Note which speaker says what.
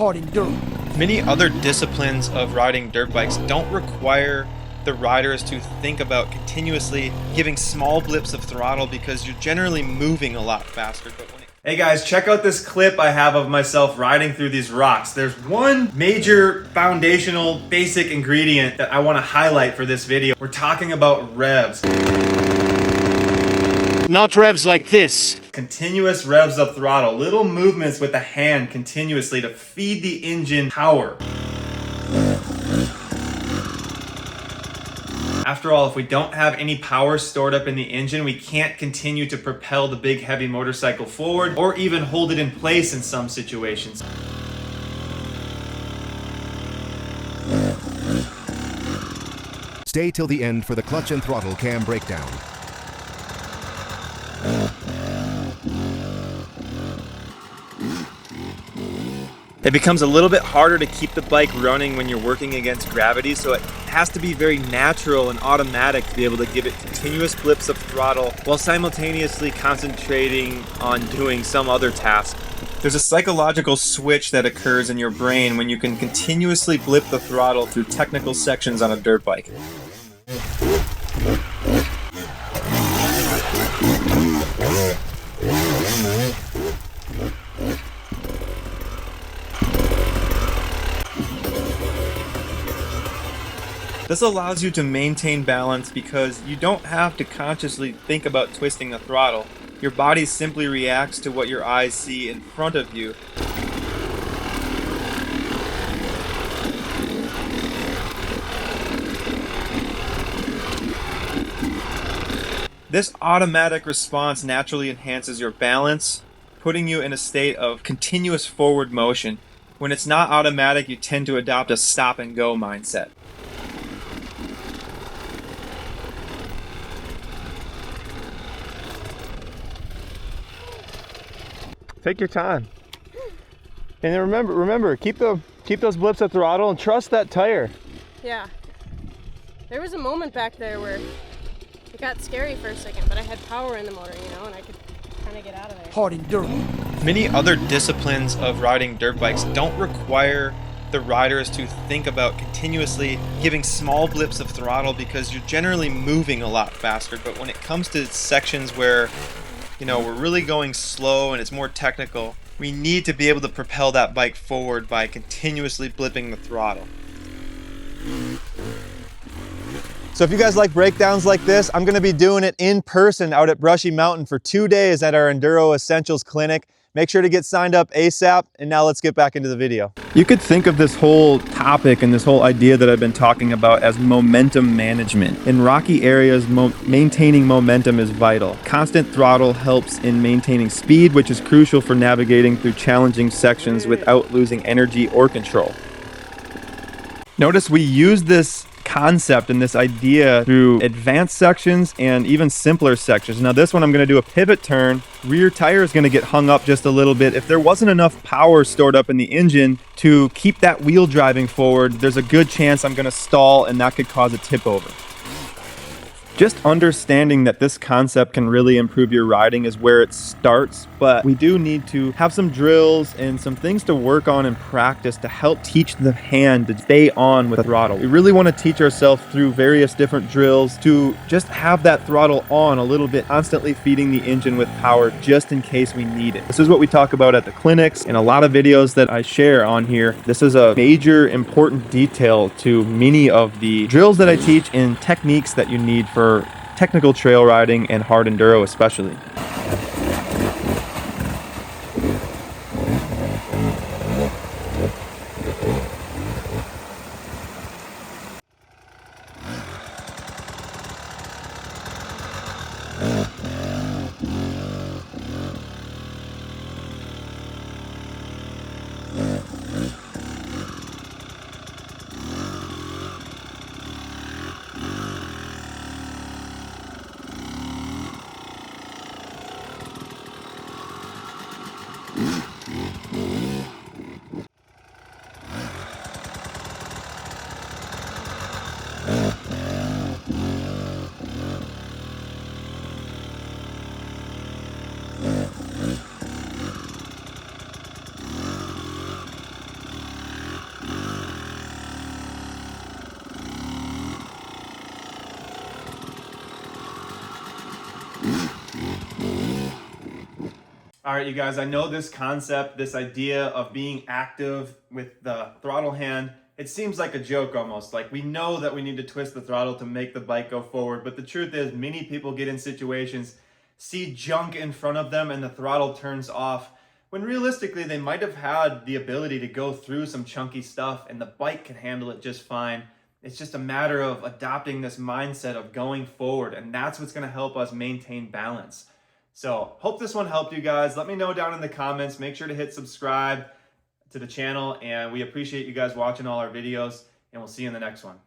Speaker 1: hard enduro.
Speaker 2: Many other disciplines of riding dirt bikes don't require the riders to think about continuously giving small blips of throttle because you're generally moving a lot faster. Hey guys, check out this clip I have of myself riding through these rocks. There's one major foundational basic ingredient that I want to highlight for this video. We're talking about revs.
Speaker 1: Not revs like this.
Speaker 2: Continuous revs of throttle, little movements with the hand continuously to feed the engine power. After all, if we don't have any power stored up in the engine, we can't continue to propel the big heavy motorcycle forward or even hold it in place in some situations.
Speaker 3: Stay till the end for the clutch and throttle cam breakdown.
Speaker 2: It becomes a little bit harder to keep the bike running when you're working against gravity, so it has to be very natural and automatic to be able to give it continuous blips of throttle while simultaneously concentrating on doing some other task. There's a psychological switch that occurs in your brain when you can continuously blip the throttle through technical sections on a dirt bike. This allows you to maintain balance because you don't have to consciously think about twisting the throttle. Your body simply reacts to what your eyes see in front of you. This automatic response naturally enhances your balance, putting you in a state of continuous forward motion. When it's not automatic, you tend to adopt a stop and go mindset. Take your time. And then remember, keep those blips at throttle and trust that tire.
Speaker 4: Yeah. There was a moment back there where it got scary for a second, but I had power in the motor, you know, and I could kind of get out of there.
Speaker 1: Hard enduro.
Speaker 2: Many other disciplines of riding dirt bikes don't require the riders to think about continuously giving small blips of throttle because you're generally moving a lot faster. But when it comes to sections where we're really going slow and it's more technical, we need to be able to propel that bike forward by continuously blipping the throttle. So if you guys like breakdowns like this, I'm going to be doing it in person out at Brushy Mountain for 2 days at our Enduro Essentials clinic. Make sure to get signed up ASAP, and now let's get back into the video. You could think of this whole topic and this whole idea that I've been talking about as momentum management. In rocky areas, maintaining momentum is vital. Constant throttle helps in maintaining speed, which is crucial for navigating through challenging sections without losing energy or control. Notice we use this concept and this idea through advanced sections and even simpler sections. Now this one I'm going to do a pivot turn. Rear tire is going to get hung up just a little bit. If there wasn't enough power stored up in the engine to keep that wheel driving forward, there's a good chance I'm going to stall and that could cause a tip over. Just understanding that this concept can really improve your riding is where it starts, but we do need to have some drills and some things to work on in practice to help teach the hand to stay on with the throttle. We really want to teach ourselves through various different drills to just have that throttle on a little bit, constantly feeding the engine with power just in case we need it. This is what we talk about at the clinics and a lot of videos that I share on here. This is a major important detail to many of the drills that I teach and techniques that you need for technical trail riding and hard enduro especially. All right, you guys, I know this concept, this idea of being active with the throttle hand, it seems like a joke almost. Like, we know that we need to twist the throttle to make the bike go forward, but the truth is many people get in situations, see junk in front of them, and the throttle turns off, when realistically they might have had the ability to go through some chunky stuff and the bike can handle it just fine. It's just a matter of adopting this mindset of going forward, and that's what's going to help us maintain balance. So hope this one helped you guys. Let me know down in the comments. Make sure to hit subscribe to the channel, and we appreciate you guys watching all our videos, and we'll see you in the next one.